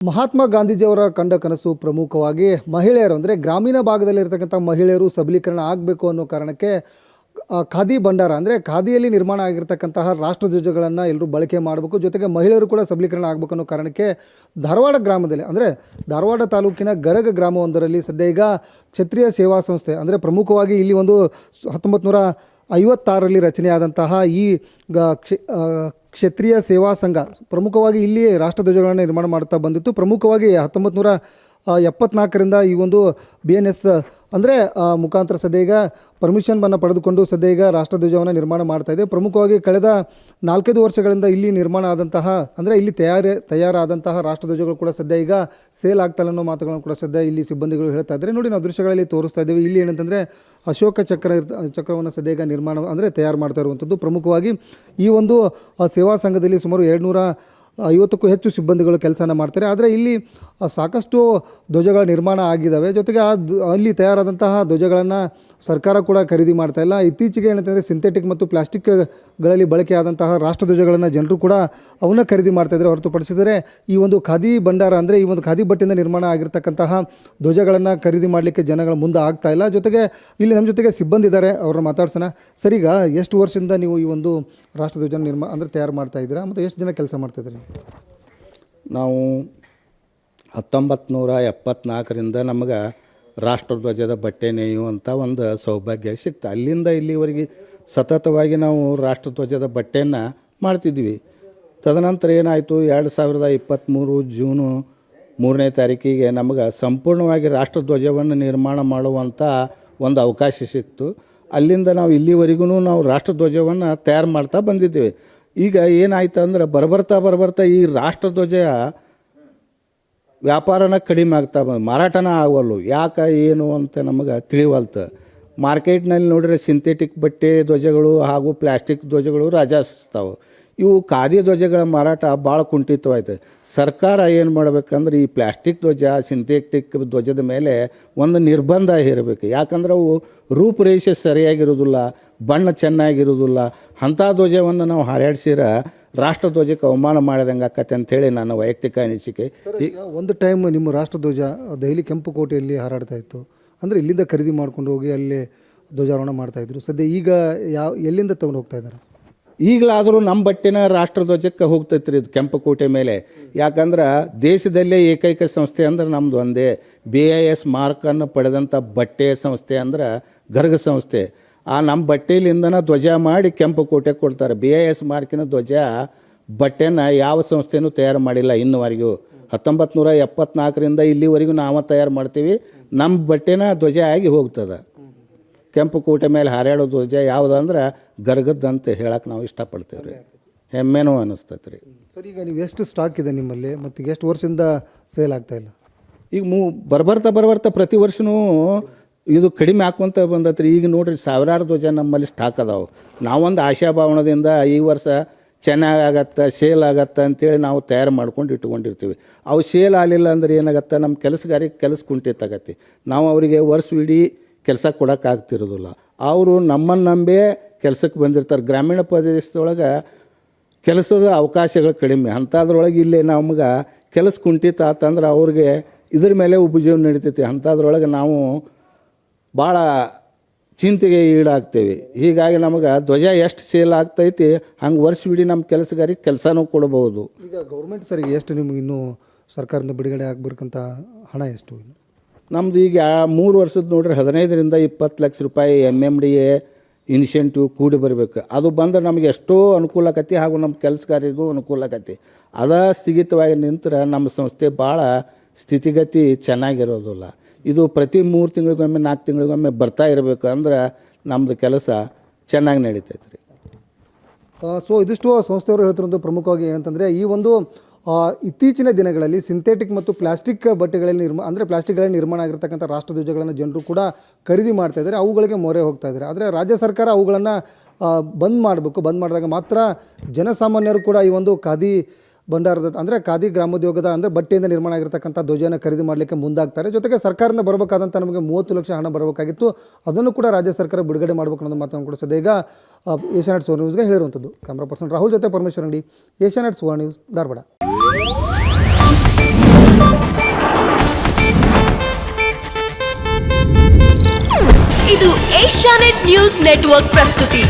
ಮಹಾತ್ಮ ಗಾಂಧೀಜಿಯವರ ಕಂಡ ಕನಸು ಪ್ರಮುಖವಾಗಿ ಮಹಿಳೆಯರು ಅಂದರೆ ಗ್ರಾಮೀಣ ಭಾಗದಲ್ಲಿರ್ತಕ್ಕಂಥ ಮಹಿಳೆಯರು ಸಬಲೀಕರಣ ಆಗಬೇಕು ಅನ್ನೋ ಕಾರಣಕ್ಕೆ ಖಾದಿ ಭಂಡಾರ ಅಂದರೆ ಖಾದಿಯಲ್ಲಿ ನಿರ್ಮಾಣ ಆಗಿರ್ತಕ್ಕಂತಹ ರಾಷ್ಟ್ರಧ್ವಜಗಳನ್ನು ಎಲ್ಲರೂ ಬಳಕೆ ಮಾಡಬೇಕು, ಜೊತೆಗೆ ಮಹಿಳೆಯರು ಕೂಡ ಸಬಲೀಕರಣ ಆಗಬೇಕು ಅನ್ನೋ ಕಾರಣಕ್ಕೆ ಧಾರವಾಡ ಗ್ರಾಮದಲ್ಲಿ ಅಂದರೆ ಧಾರವಾಡ ತಾಲೂಕಿನ ಗರಗ ಗ್ರಾಮವೊಂದರಲ್ಲಿ ಸದ್ಯ ಈಗ ಕ್ಷತ್ರಿಯ ಸೇವಾ ಸಂಸ್ಥೆ ಅಂದರೆ ಪ್ರಮುಖವಾಗಿ ಇಲ್ಲಿ ಒಂದು 1956ರಲ್ಲಿ ರಚನೆಯಾದಂತಹ ಈ ಕ್ಷತ್ರಿಯ ಸೇವಾ ಸಂಘ ಪ್ರಮುಖವಾಗಿ ಇಲ್ಲಿ ರಾಷ್ಟ್ರಧ್ವಜಗಳನ್ನು ನಿರ್ಮಾಣ ಮಾಡ್ತಾ ಬಂದಿತ್ತು. ಪ್ರಮುಖವಾಗಿ 1974ರಿಂದ ಈ ಒಂದು BNS ಅಂದರೆ ಮುಖಾಂತರ ಸದ್ಯ ಈಗ ಪರ್ಮಿಷನನ್ನು ಪಡೆದುಕೊಂಡು ಸದ್ಯ ಈಗ ರಾಷ್ಟ್ರಧ್ವಜವನ್ನು ನಿರ್ಮಾಣ ಮಾಡ್ತಾಯಿದೆ. ಪ್ರಮುಖವಾಗಿ ಕಳೆದ 4-5 ವರ್ಷಗಳಿಂದ ಇಲ್ಲಿ ನಿರ್ಮಾಣ ಆದಂತಹ ಅಂದರೆ ಇಲ್ಲಿ ತಯಾರಾದಂತಹ ರಾಷ್ಟ್ರಧ್ವಜಗಳು ಕೂಡ ಸದ್ಯ ಈಗ ಸೇಲ್ ಆಗ್ತಲ್ಲ ಅನ್ನೋ ಮಾತುಗಳನ್ನು ಕೂಡ ಸದ್ಯ ಇಲ್ಲಿ ಸಿಬ್ಬಂದಿಗಳು ಹೇಳ್ತಾ ಇದ್ದಾರೆ. ನೋಡಿ, ನಾವು ದೃಶ್ಯಗಳಲ್ಲಿ ತೋರಿಸ್ತಾ ಇದ್ದೀವಿ. ಇಲ್ಲಿ ಏನಂತಂದರೆ ಅಶೋಕ ಚಕ್ರವನ್ನು ಸದ್ಯ ಈಗ ನಿರ್ಮಾಣ ಅಂದರೆ ತಯಾರು ಮಾಡ್ತಾ ಇರುವಂಥದ್ದು. ಪ್ರಮುಖವಾಗಿ ಈ ಒಂದು ಸೇವಾ ಸಂಘದಲ್ಲಿ ಸುಮಾರು 250ಕ್ಕೂ ಹೆಚ್ಚು ಸಿಬ್ಬಂದಿಗಳು ಕೆಲಸನ ಮಾಡ್ತಾರೆ. ಆದರೆ ಇಲ್ಲಿ ಸಾಕಷ್ಟು ಧ್ವಜಗಳ ನಿರ್ಮಾಣ ಆಗಿದ್ದಾವೆ. ಜೊತೆಗೆ ಅಲ್ಲಿ ತಯಾರಾದಂತಹ ಧ್ವಜಗಳನ್ನು ಸರ್ಕಾರ ಕೂಡ ಖರೀದಿ ಮಾಡ್ತಾ ಇಲ್ಲ. ಇತ್ತೀಚೆಗೆ ಏನಂತಂದರೆ ಸಿಂಥೆಟಿಕ್ ಮತ್ತು ಪ್ಲಾಸ್ಟಿಕ್ಗಳಲ್ಲಿ ಬಳಕೆಯಾದಂತಹ ರಾಷ್ಟ್ರಧ್ವಜಗಳನ್ನು ಜನರು ಕೂಡ ಅವನ್ನ ಖರೀದಿ ಮಾಡ್ತಾಯಿದ್ದಾರೆ. ಹೊರತುಪಡಿಸಿದರೆ ಈ ಒಂದು ಖಾದಿ ಭಂಡಾರ ಅಂದರೆ ಈ ಒಂದು ಖಾದಿ ಬಟ್ಟೆಯಿಂದ ನಿರ್ಮಾಣ ಆಗಿರ್ತಕ್ಕಂತಹ ಧ್ವಜಗಳನ್ನು ಖರೀದಿ ಮಾಡಲಿಕ್ಕೆ ಜನಗಳ ಮುಂದೆ ಆಗ್ತಾ ಇಲ್ಲ. ಜೊತೆಗೆ ಇಲ್ಲಿ ನಮ್ಮ ಜೊತೆಗೆ ಸಿಬ್ಬಂದಿ ಇದ್ದಾರೆ, ಅವ್ರನ್ನ ಮಾತಾಡ್ಸೋಣ. ಸರ್, ಈಗ ಎಷ್ಟು ವರ್ಷದಿಂದ ನೀವು ಈ ಒಂದು ರಾಷ್ಟ್ರಧ್ವಜನ ಅಂದರೆ ತಯಾರು ಮಾಡ್ತಾ ಇದ್ದೀರಾ ಮತ್ತು ಎಷ್ಟು ಜನ ಕೆಲಸ ಮಾಡ್ತಾಯಿದ್ದೀರಿ? ನಾವು 1974ರಿಂದ ನಮಗೆ ರಾಷ್ಟ್ರಧ್ವಜದ ಬಟ್ಟೆ ನೇಯುವಂಥ ಒಂದು ಸೌಭಾಗ್ಯ ಸಿಕ್ತು. ಅಲ್ಲಿಂದ ಇಲ್ಲಿವರೆಗೆ ಸತತವಾಗಿ ನಾವು ರಾಷ್ಟ್ರಧ್ವಜದ ಬಟ್ಟೆಯನ್ನು ಮಾಡ್ತಿದ್ವಿ. ತದನಂತರ ಏನಾಯಿತು, 2023 ಜೂನು 3ನೇ ತಾರೀಕಿಗೆ ನಮಗೆ ಸಂಪೂರ್ಣವಾಗಿ ರಾಷ್ಟ್ರಧ್ವಜವನ್ನು ನಿರ್ಮಾಣ ಮಾಡುವಂಥ ಒಂದು ಅವಕಾಶ ಸಿಕ್ತು. ಅಲ್ಲಿಂದ ನಾವು ಇಲ್ಲಿವರೆಗೂ ನಾವು ರಾಷ್ಟ್ರಧ್ವಜವನ್ನು ತಯಾರು ಮಾಡ್ತಾ ಬಂದಿದ್ದೀವಿ. ಈಗ ಏನಾಯ್ತು ಅಂದ್ರೆ ಬರ್ಬರ್ತಾ ಈ ರಾಷ್ಟ್ರಧ್ವಜ ವ್ಯಾಪಾರನ ಕಡಿಮೆ ಆಗ್ತಾ ಮಾರಾಟನ ಆಗವಲ್ಲು. ಯಾಕೆ ಏನು ಅಂತ ನಮಗೆ ತಿಳಿವಲ್ತು. ಮಾರ್ಕೆಟ್ನಲ್ಲಿ ನೋಡಿದ್ರೆ ಸಿಂಥೆಟಿಕ್ ಬಟ್ಟೆ ಧ್ವಜಗಳು ಹಾಗೂ ಪ್ಲಾಸ್ಟಿಕ್ ಧ್ವಜಗಳು ರಾಜಾಸ್ತಾವೆ. ಇವು ಖಾದಿ ಧ್ವಜಗಳ ಮಾರಾಟ ಭಾಳ ಕುಂಠಿತವಾಯ್ತು. ಸರ್ಕಾರ ಏನು ಮಾಡಬೇಕಂದ್ರೆ ಈ ಪ್ಲಾಸ್ಟಿಕ್ ಧ್ವಜ ಸಿಂಥೆಟಿಕ್ ಧ್ವಜದ ಮೇಲೆ ಒಂದು ನಿರ್ಬಂಧ ಹೇರಬೇಕು. ಯಾಕಂದ್ರೆ ಅವು ರೂಪುರೇಷೆ ಸರಿಯಾಗಿರೋದಿಲ್ಲ, ಬಣ್ಣ ಚೆನ್ನಾಗಿರೋದಿಲ್ಲ. ಅಂಥ ಧ್ವಜವನ್ನು ನಾವು ಹಾರಾಡಿಸಿರ ರಾಷ್ಟ್ರಧ್ವಜಕ್ಕೆ ಅವಮಾನ ಮಾಡಿದಂಗೆ ಆಕತ್ತೆ ಅಂಥೇಳಿ ನನ್ನ ವೈಯಕ್ತಿಕ ಅನಿಸಿಕೆ. ಈಗ ಒಂದು ಟೈಮ್ ನಿಮ್ಮ ರಾಷ್ಟ್ರಧ್ವಜ ದೆಹಲಿ ಕೆಂಪು ಕೋಟೆಯಲ್ಲಿ ಹಾರಾಡ್ತಾ ಇತ್ತು. ಅಂದರೆ ಇಲ್ಲಿಂದ ಖರೀದಿ ಮಾಡ್ಕೊಂಡು ಹೋಗಿ ಅಲ್ಲಿ ಧ್ವಜಾರೋಹಣ ಮಾಡ್ತಾಯಿದ್ರು. ಸದ್ಯ ಈಗ ಎಲ್ಲಿಂದ ತೊಗೊಂಡು ಹೋಗ್ತಾ ಇದ್ದಾರೆ? ಈಗಲಾದರೂ ನಮ್ಮ ಬಟ್ಟೆನ ರಾಷ್ಟ್ರಧ್ವಜಕ್ಕೆ ಹೋಗ್ತೈತ್ರಿ ಇದು ಕೆಂಪು ಕೋಟೆ ಮೇಲೆ. ಯಾಕಂದ್ರೆ ದೇಶದಲ್ಲೇ ಏಕೈಕ ಸಂಸ್ಥೆ ಅಂದ್ರೆ ನಮ್ಮದು ಒಂದೇ BIS ಮಾರ್ಕನ್ನು ಪಡೆದಂಥ ಬಟ್ಟೆಯ ಸಂಸ್ಥೆ ಅಂದ್ರೆ ಗರ್ಗ ಸಂಸ್ಥೆ. ಆ ನಮ್ಮ ಬಟ್ಟೆಲಿಂದನ ಧ್ವಜ ಮಾಡಿ ಕೆಂಪು ಕೋಟೆ ಕೊಡ್ತಾರೆ. BIS ಮಾರ್ಕಿನ ಧ್ವಜ ಬಟ್ಟೆನ ಯಾವ ಸಂಸ್ಥೆನೂ ತಯಾರು ಮಾಡಿಲ್ಲ ಇನ್ನುವರೆಗೂ. 1974ರಿಂದ ಇಲ್ಲಿವರೆಗೂ ನಾವು ತಯಾರು ಮಾಡ್ತೀವಿ. ನಮ್ಮ ಬಟ್ಟೆನ ಧ್ವಜ ಆಗಿ ಹೋಗ್ತದೆ. ಕೆಂಪು ಕೋಟೆ ಮೇಲೆ ಹಾರಾಡೋ ಧ್ವಜ ಯಾವುದಂದ್ರೆ ಗರ್ಗದ್ದಂತ ಹೇಳಕ್ಕೆ ನಾವು ಇಷ್ಟಪಡ್ತೇವೆ ರೀ. ಹೆಮ್ಮೆನೂ ಅನ್ನಿಸ್ತೈತೆ ರೀ. ಸರ್, ಈಗ ನೀವು ಎಷ್ಟು ಸ್ಟಾಕ್ ಇದೆ ನಿಮ್ಮಲ್ಲಿ ಮತ್ತು ಎಷ್ಟು ವರ್ಷದಿಂದ ಸೇಲ್ ಆಗ್ತಾಯಿಲ್ಲ? ಈಗ ಬರ್ಬರ್ತಾ ಪ್ರತಿ ವರ್ಷವೂ ಇದು ಕಡಿಮೆ ಹಾಕ್ಕೊಂತ ಬಂದತ್ರಿ. ಈಗ ನೋಡ್ರಿ, ಸಾವಿರಾರು ಧ್ವಜ ನಮ್ಮಲ್ಲಿ ಸ್ಟಾಕ್ ಅದಾವೆ. ನಾವೊಂದು ಆಶಾಭಾವನದಿಂದ ಈ ವರ್ಷ ಚೆನ್ನಾಗತ್ತೆ, ಸೇಲ್ ಆಗತ್ತೆ ಅಂತೇಳಿ ನಾವು ತಯಾರು ಮಾಡ್ಕೊಂಡು ಇಟ್ಕೊಂಡಿರ್ತೀವಿ. ಅವು ಸೇಲ್ ಆಗಲಿಲ್ಲ ಅಂದ್ರೆ ಏನಾಗತ್ತೆ, ನಮ್ಮ ಕೆಲಸಗಾರಿಗೆ ಕೆಲಸ ಕುಂಠಿತಾಗತ್ತೆ. ನಾವು ಅವರಿಗೆ ವರ್ಷವಿಡೀ ಕೆಲಸ ಕೊಡೋಕ್ಕಾಗ್ತಿರೋದಿಲ್ಲ. ಅವರು ನಮ್ಮನ್ನು ನಂಬೇ ಕೆಲಸಕ್ಕೆ ಬಂದಿರ್ತಾರೆ. ಗ್ರಾಮೀಣ ಪ್ರದೇಶದೊಳಗೆ ಕೆಲಸದ ಅವಕಾಶಗಳು ಕಡಿಮೆ. ಅಂಥದ್ರೊಳಗೆ ಇಲ್ಲೇ ನಮ್ಗೆ ಕೆಲಸ ಕುಂಠಿತ ಆತಂದ್ರೆ ಅವ್ರಿಗೆ ಇದ್ರ ಮೇಲೆ ಉಪಜೀವನ ನಡೀತೈತಿ. ಅಂಥದ್ರೊಳಗೆ ನಾವು ಭಾಳ ಚಿಂತೆಗೆ ಈಡಾಗ್ತೇವೆ. ಹೀಗಾಗಿ ನಮಗೆ ಧ್ವಜ ಎಷ್ಟು ಸೇಲ್ ಆಗ್ತೈತಿ ಹಂಗೆ ವರ್ಷವಿಡೀ ನಮ್ಮ ಕೆಲಸಗಾರಿಗೆ ಕೆಲಸನೂ ಕೊಡಬಹುದು. ಈಗ ಗೌರ್ಮೆಂಟ್ ಸರಿಗೆ ಎಷ್ಟು ನಿಮ್ಗೆ ಇನ್ನೂ ಸರ್ಕಾರದಿಂದ ಬಿಡುಗಡೆ ಆಗಬೇಕಂತ ಹಣ ಎಷ್ಟು? ನಮ್ಮದು ಈಗ 3 ವರ್ಷದ ನೋಡ್ರಿ 15ರಿಂದ 20 ಲಕ್ಷ ರೂಪಾಯಿ MMDA ಇನಿಷಿಯೇಟಿವ್ ಕೂಡಿ ಬರಬೇಕು. ಅದು ಬಂದ್ರೆ ನಮಗೆ ಎಷ್ಟೋ ಅನುಕೂಲ ಆಕತಿ ಹಾಗೂ ನಮ್ಮ ಕೆಲಸಗಾರರಿಗೂ ಅನುಕೂಲ ಆಕತಿ. ಅದ ಸ್ಥಗಿತವಾಗಿ ನಿಂತರೆ ನಮ್ಮ ಸಂಸ್ಥೆ ಭಾಳ ಸ್ಥಿತಿಗತಿ ಚೆನ್ನಾಗಿರೋದಿಲ್ಲ. ಇದು ಪ್ರತಿ 3 ತಿಂಗಳಿಗೊಮ್ಮೆ 4 ತಿಂಗಳಿಗೊಮ್ಮೆ ಬರ್ತಾ ಇರಬೇಕು ಅಂದ್ರೆ ನಮ್ಮದು ಕೆಲಸ ಚೆನ್ನಾಗಿ ನಡೀತೈತೆ ರೀ. ಸೊ ಇದಿಷ್ಟು ಸಂಸ್ಥೆಯವರು ಹೇಳ್ತಿರೋದು ಪ್ರಮುಖವಾಗಿ ಏನಂತಂದರೆ ಈ ಒಂದು ಇತ್ತೀಚಿನ ದಿನಗಳಲ್ಲಿ ಸಿಂಥೆಟಿಕ್ ಮತ್ತು ಪ್ಲಾಸ್ಟಿಕ್ ಬಟ್ಟೆಗಳಲ್ಲಿ ಪ್ಲಾಸ್ಟಿಕ್ಗಳಲ್ಲಿ ನಿರ್ಮಾಣ ಆಗಿರ್ತಕ್ಕಂಥ ರಾಷ್ಟ್ರಧ್ವಜಗಳನ್ನು ಜನರು ಕೂಡ ಖರೀದಿ ಮಾಡ್ತಾ ಇದ್ದಾರೆ, ಅವುಗಳಿಗೆ ಮೊರೆ ಹೋಗ್ತಾ ಇದ್ದಾರೆ. ಆದರೆ ರಾಜ್ಯ ಸರ್ಕಾರ ಅವುಗಳನ್ನು ಬಂದ್ ಮಾಡಬೇಕು. ಬಂದ್ ಮಾಡಿದಾಗ ಮಾತ್ರ ಜನಸಾಮಾನ್ಯರು ಕೂಡ ಈ ಒಂದು ಖಾದಿ ಭಂಡಾರದ ಅಂದರೆ ಖಾದಿ ಗ್ರಾಮೋದ್ಯೋಗದ ಅಂದರೆ ಬಟ್ಟೆಯಿಂದ ನಿರ್ಮಾಣ ಆಗಿರ್ತಕ್ಕಂಥ ಧ್ವಜನ ಖರೀದಿ ಮಾಡಲಿಕ್ಕೆ ಮುಂದಾಗ್ತಾರೆ. ಜೊತೆಗೆ ಸರ್ಕಾರದಿಂದ ಬರಬೇಕಾದಂಥ ನಮಗೆ 30 ಲಕ್ಷ ಹಣ ಬರಬೇಕಾಗಿತ್ತು. ಅದನ್ನು ಕೂಡ ರಾಜ್ಯ ಸರ್ಕಾರ ಬಿಡುಗಡೆ ಮಾಡಬೇಕು ಅನ್ನೋದು ಮಾತನ್ನು ಕೂಡ ಸದ್ಯ ಈಗ ಏಷ್ಯಾನೆಟ್ ಸುವರ್ಣ ನ್ಯೂಸ್ಗೆ ಹೇಳಿರುವಂಥದ್ದು. ಕ್ಯಾಮ್ರಾ ಪರ್ಸನ್ ರಾಹುಲ್ ಜೊತೆ Parameshwar Angadi, Asianet Suvarna news, Dharwad. Asianet news network ಪ್ರಸ್ತುತಿ.